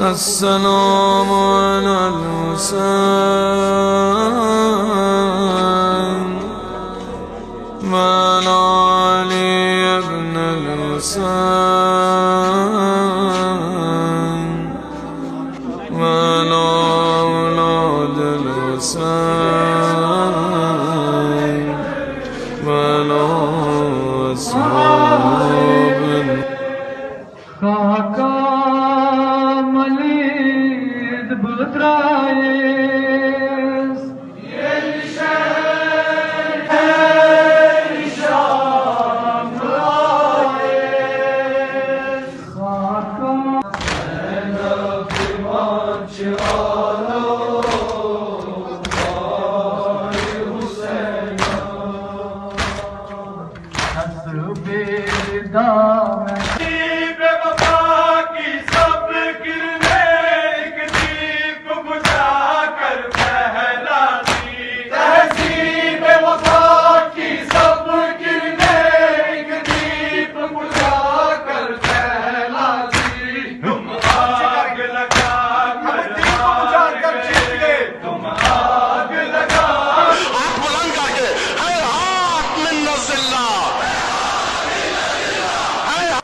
السلام على الحسين وعلى علي بن الحسين وعلى أولاد الحسين وعلى أصحاب خاکا ملید بطرایز خاکا